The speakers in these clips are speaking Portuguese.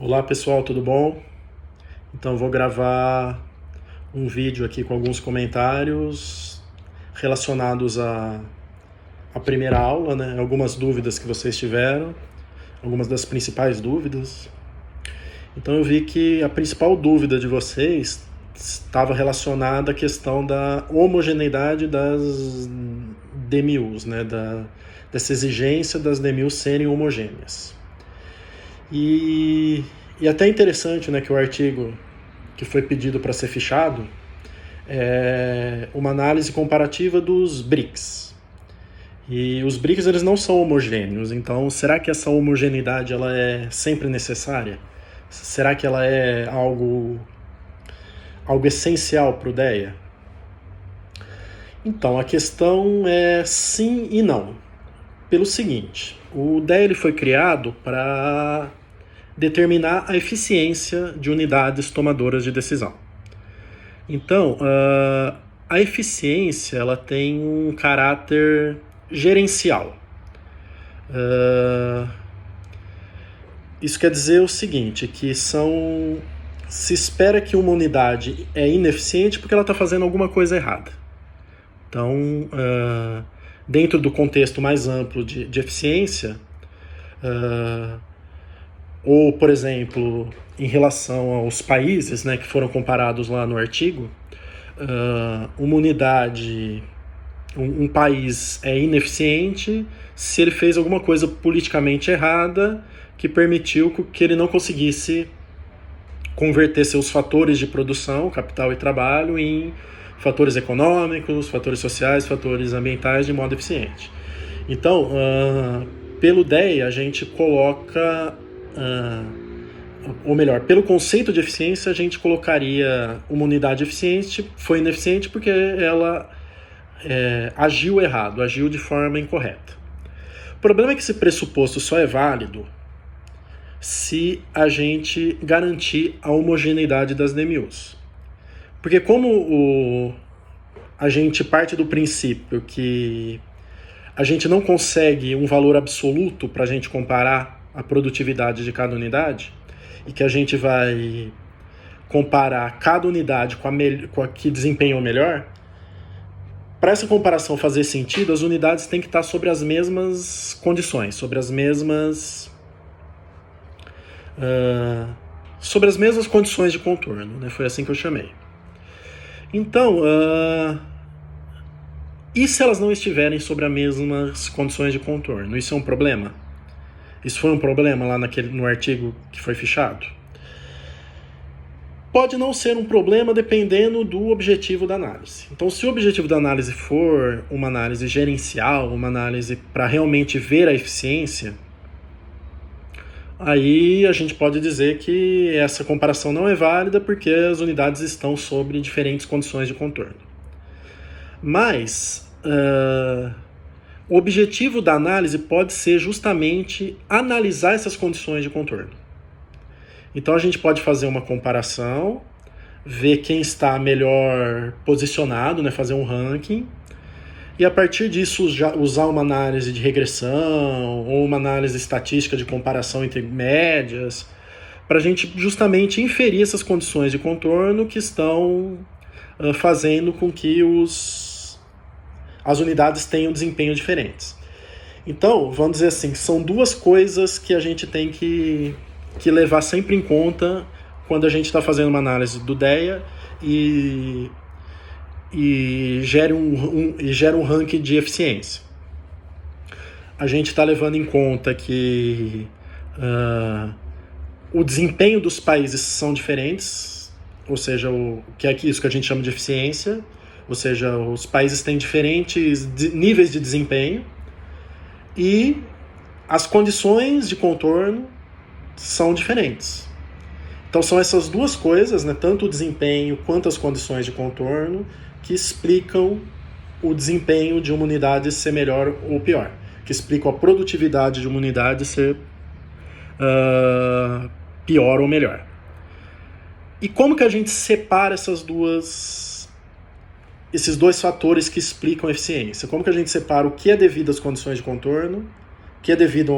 Olá pessoal, tudo bom? Então vou gravar um vídeo aqui com alguns comentários relacionados à primeira aula, né? Algumas dúvidas que vocês tiveram, algumas das principais dúvidas. Então eu vi que a principal dúvida de vocês estava relacionada à questão da homogeneidade das DMUs, né? Dessa exigência das DMUs serem homogêneas. E até interessante, né, que o artigo que foi pedido para ser fichado é uma análise comparativa dos BRICS. E os BRICS eles não são homogêneos, então será que essa homogeneidade ela é sempre necessária? Será que ela é algo essencial para o DEA? Então, a questão é sim e não. Pelo seguinte, o DEA ele foi criado para determinar a eficiência de unidades tomadoras de decisão. Então, a eficiência ela tem um caráter gerencial. Isso quer dizer o seguinte, que se espera que uma unidade é ineficiente porque ela está fazendo alguma coisa errada. Então, dentro do contexto mais amplo de eficiência, ou, por exemplo, em relação aos países, né, que foram comparados lá no artigo, uma unidade, um país é ineficiente se ele fez alguma coisa politicamente errada que permitiu que ele não conseguisse converter seus fatores de produção, capital e trabalho, em fatores econômicos, fatores sociais, fatores ambientais de modo eficiente. Então, pelo DEA, a gente coloca... ou melhor, pelo conceito de eficiência, a gente colocaria uma unidade eficiente, foi ineficiente porque ela agiu errado, agiu de forma incorreta. O problema é que esse pressuposto só é válido se a gente garantir a homogeneidade das DMUs. Porque como a gente parte do princípio que a gente não consegue um valor absoluto para a gente comparar a produtividade de cada unidade, e que a gente vai comparar cada unidade com a que desempenhou melhor, para essa comparação fazer sentido, as unidades têm que estar sobre as mesmas condições, sobre as mesmas condições de contorno, né? Foi assim que eu chamei. Então, e se elas não estiverem sobre as mesmas condições de contorno? Isso é um problema? Isso foi um problema lá no artigo que foi fichado? Pode não ser um problema dependendo do objetivo da análise. Então, se o objetivo da análise for uma análise gerencial, uma análise para realmente ver a eficiência, aí a gente pode dizer que essa comparação não é válida porque as unidades estão sobre diferentes condições de contorno. Mas o objetivo da análise pode ser justamente analisar essas condições de contorno. Então a gente pode fazer uma comparação, ver quem está melhor posicionado, né, fazer um ranking, e a partir disso usar uma análise de regressão ou uma análise estatística de comparação entre médias, para a gente justamente inferir essas condições de contorno que estão fazendo com que as unidades tenham desempenho diferentes. Então, vamos dizer assim, são duas coisas que a gente tem que levar sempre em conta quando a gente está fazendo uma análise do DEA e gera um ranking de eficiência. A gente está levando em conta que o desempenho dos países são diferentes, ou seja, o que é isso que a gente chama de eficiência, ou seja, os países têm diferentes níveis de desempenho e as condições de contorno são diferentes. Então são essas duas coisas, né, tanto o desempenho quanto as condições de contorno, que explicam o desempenho de uma unidade ser melhor ou pior, que explicam a produtividade de uma unidade ser pior ou melhor. E como que a gente separa esses dois fatores que explicam a eficiência? Como que a gente separa o que é devido às condições de contorno que é devido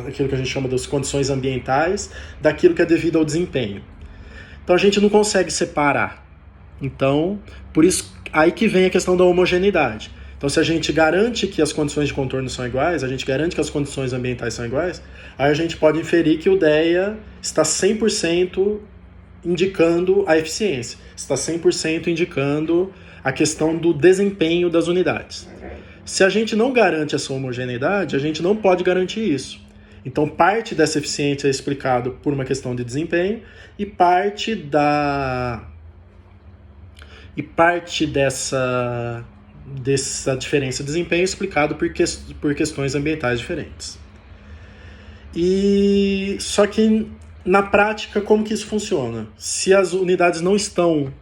àquilo que a gente chama das condições ambientais, daquilo que é devido ao desempenho. Então a gente não consegue separar. Então, por isso, aí que vem a questão da homogeneidade. Então, se a gente garante que as condições de contorno são iguais, a gente garante que as condições ambientais são iguais, aí a gente pode inferir que o DEA está 100% indicando a eficiência, está 100% indicando a questão do desempenho das unidades. Se a gente não garante essa homogeneidade, a gente não pode garantir isso. Então, parte dessa eficiência é explicado por uma questão de desempenho e parte dessa diferença de desempenho é explicado por questões ambientais diferentes. Só que, na prática, como que isso funciona? Se as unidades não estão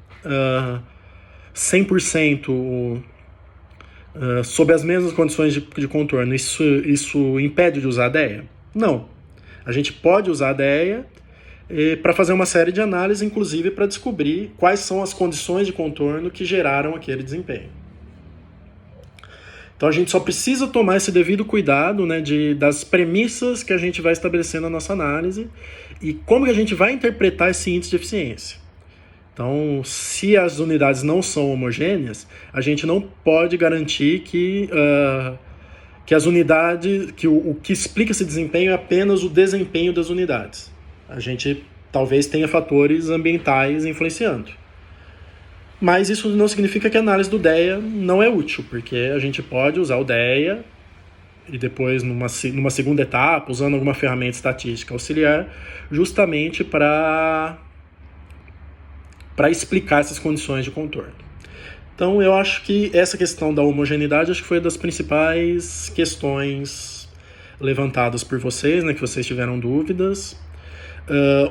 100% sob as mesmas condições de contorno, isso impede de usar a DEA? Não. A gente pode usar a DEA para fazer uma série de análises, inclusive para descobrir quais são as condições de contorno que geraram aquele desempenho. Então a gente só precisa tomar esse devido cuidado, né, das premissas que a gente vai estabelecer na nossa análise e como que a gente vai interpretar esse índice de eficiência. Então, se as unidades não são homogêneas, a gente não pode garantir que as unidades, que o que explica esse desempenho é apenas o desempenho das unidades. A gente talvez tenha fatores ambientais influenciando. Mas isso não significa que a análise do DEA não é útil, porque a gente pode usar o DEA e depois, numa segunda etapa, usando alguma ferramenta estatística auxiliar, justamente para explicar essas condições de contorno. Então, eu acho que essa questão da homogeneidade acho que foi uma das principais questões levantadas por vocês, né, que vocês tiveram dúvidas.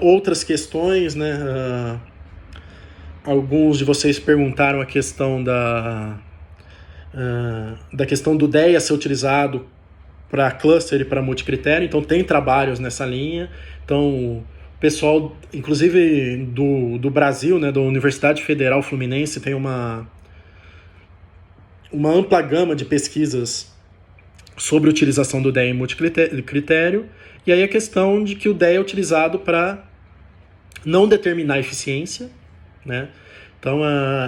Outras questões, né, alguns de vocês perguntaram a questão da questão do DEA ser utilizado para cluster e para multicritério, então tem trabalhos nessa linha. Então, o pessoal, inclusive do Brasil, né, da Universidade Federal Fluminense, tem uma ampla gama de pesquisas sobre a utilização do DEA em multicritério, e aí a questão de que o DEA é utilizado para não determinar a eficiência, né? Então,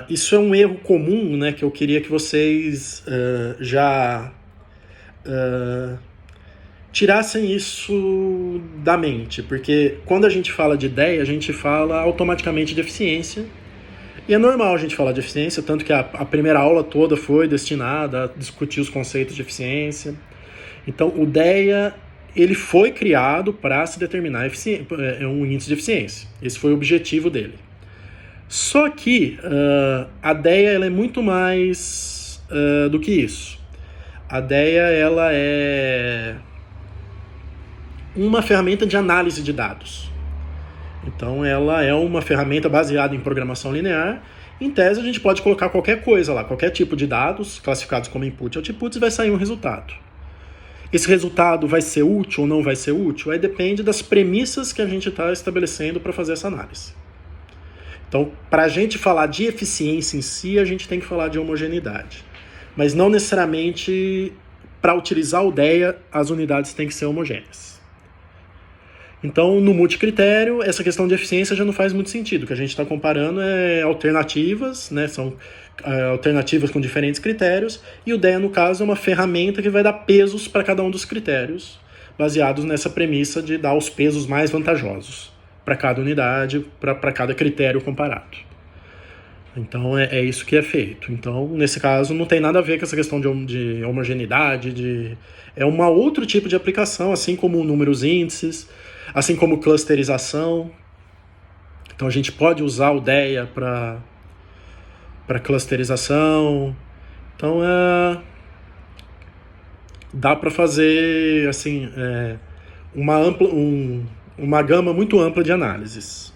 isso é um erro comum, né, que eu queria que vocês já tirassem isso da mente, porque quando a gente fala de DEA, a gente fala automaticamente de eficiência, e é normal a gente falar de eficiência, tanto que a primeira aula toda foi destinada a discutir os conceitos de eficiência. Então, o DEA, ele foi criado para se determinar um índice de eficiência. Esse foi o objetivo dele. Só que a DEA ela é muito mais do que isso. A DEA ela é uma ferramenta de análise de dados. Então, ela é uma ferramenta baseada em programação linear. Em tese, a gente pode colocar qualquer coisa lá, qualquer tipo de dados, classificados como input e output, e vai sair um resultado. Esse resultado vai ser útil ou não vai ser útil? Aí depende das premissas que a gente está estabelecendo para fazer essa análise. Então, para a gente falar de eficiência em si, a gente tem que falar de homogeneidade. Mas não necessariamente, para utilizar o DEA, as unidades têm que ser homogêneas. Então, no multicritério, essa questão de eficiência já não faz muito sentido. O que a gente está comparando é alternativas, né? São alternativas com diferentes critérios, e o DEA, no caso, é uma ferramenta que vai dar pesos para cada um dos critérios, baseados nessa premissa de dar os pesos mais vantajosos para cada unidade, para cada critério comparado. Então, é isso que é feito. Então, nesse caso, não tem nada a ver com essa questão de homogeneidade, é um outro tipo de aplicação, assim como números índices, assim como clusterização. Então, a gente pode usar o DEA para clusterização. Então, dá para fazer assim, uma gama muito ampla de análises.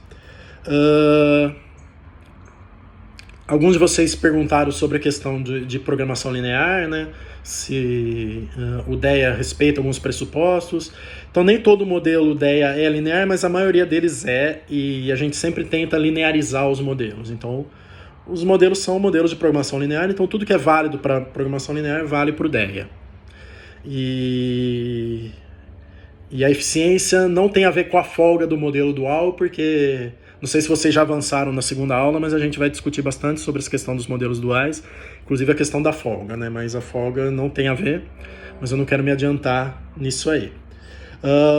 Alguns de vocês perguntaram sobre a questão de programação linear, né? Se o DEA respeita alguns pressupostos. Então, nem todo modelo DEA é linear, mas a maioria deles é, e a gente sempre tenta linearizar os modelos. Então, os modelos são modelos de programação linear, então tudo que é válido para programação linear vale para o DEA. E E a eficiência não tem a ver com a folga do modelo dual, porque não sei se vocês já avançaram na segunda aula, mas a gente vai discutir bastante sobre essa questão dos modelos duais, inclusive a questão da folga, né? Mas a folga não tem a ver, mas eu não quero me adiantar nisso aí.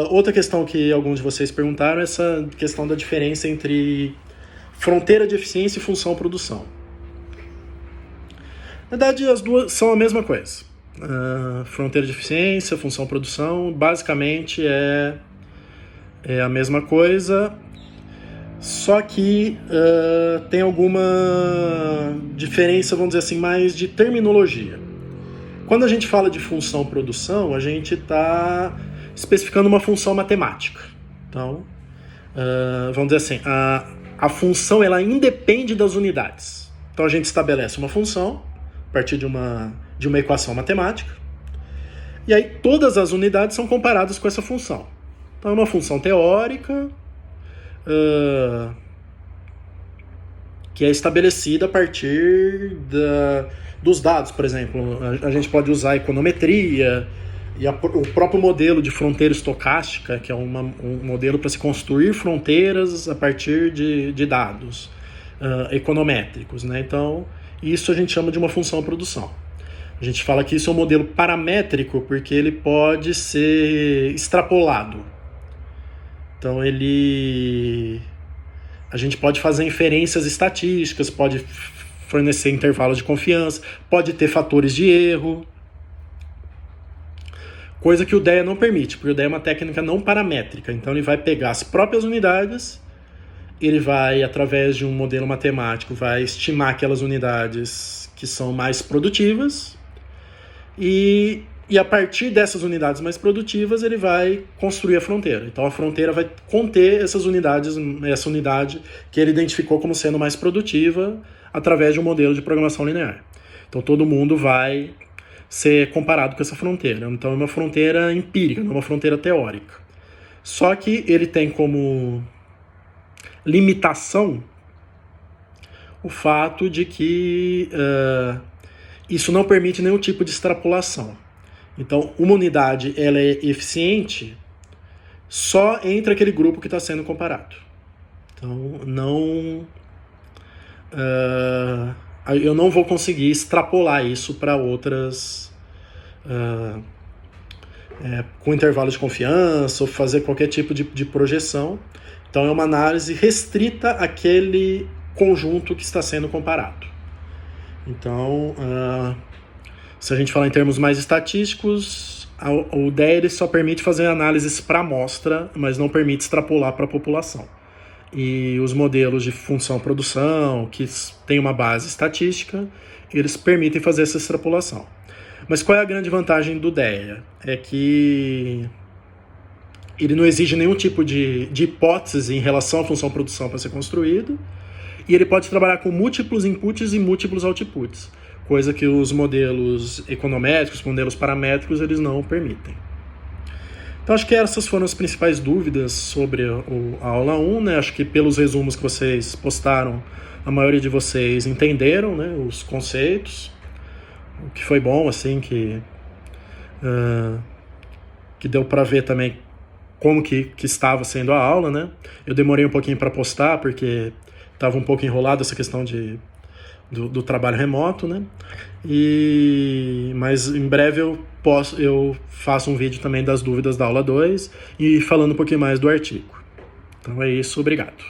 Outra questão que alguns de vocês perguntaram é essa questão da diferença entre fronteira de eficiência e função-produção. Na verdade, as duas são a mesma coisa. Fronteira de eficiência, função-produção, basicamente é a mesma coisa, só que tem alguma diferença, vamos dizer assim, mais de terminologia. Quando a gente fala de função-produção, a gente está especificando uma função matemática. Então, vamos dizer assim, a função ela independe das unidades. Então a gente estabelece uma função a partir de uma equação matemática, e aí todas as unidades são comparadas com essa função. Então é uma função teórica que é estabelecida a partir dos dados, por exemplo. A gente pode usar a econometria e o próprio modelo de fronteira estocástica, que é um modelo para se construir fronteiras a partir de dados econométricos, né? Então, isso a gente chama de uma função-produção. A gente fala que isso é um modelo paramétrico porque ele pode ser extrapolado. Então, a gente pode fazer inferências estatísticas, pode fornecer intervalos de confiança, pode ter fatores de erro, coisa que o DEA não permite, porque o DEA é uma técnica não paramétrica. Então, ele vai pegar as próprias unidades, ele vai, através de um modelo matemático, vai estimar aquelas unidades que são mais produtivas e a partir dessas unidades mais produtivas ele vai construir a fronteira. Então a fronteira vai conter essas unidades, essa unidade que ele identificou como sendo mais produtiva através de um modelo de programação linear. Então todo mundo vai ser comparado com essa fronteira. Então é uma fronteira empírica, não é uma fronteira teórica. Só que ele tem como limitação o fato de que isso não permite nenhum tipo de extrapolação. Então, uma unidade ela é eficiente só entre aquele grupo que está sendo comparado. Então, eu não vou conseguir extrapolar isso para outras com intervalo de confiança ou fazer qualquer tipo de projeção. Então, é uma análise restrita àquele conjunto que está sendo comparado. Então, se a gente falar em termos mais estatísticos, o DEA só permite fazer análises para amostra, mas não permite extrapolar para a população. E os modelos de função-produção, que têm uma base estatística, eles permitem fazer essa extrapolação. Mas qual é a grande vantagem do DEA? É que ele não exige nenhum tipo de hipótese em relação à função-produção para ser construído, e ele pode trabalhar com múltiplos inputs e múltiplos outputs, coisa que os modelos econométricos, modelos paramétricos, eles não permitem. Então acho que essas foram as principais dúvidas sobre a aula 1, né? Acho que pelos resumos que vocês postaram, a maioria de vocês entenderam, né, os conceitos, o que foi bom, assim, que deu para ver também como que estava sendo a aula, né? Eu demorei um pouquinho para postar, porque estava um pouco enrolado essa questão do trabalho remoto, né? Mas em breve eu faço um vídeo também das dúvidas da aula 2 e falando um pouquinho mais do artigo. Então é isso, obrigado.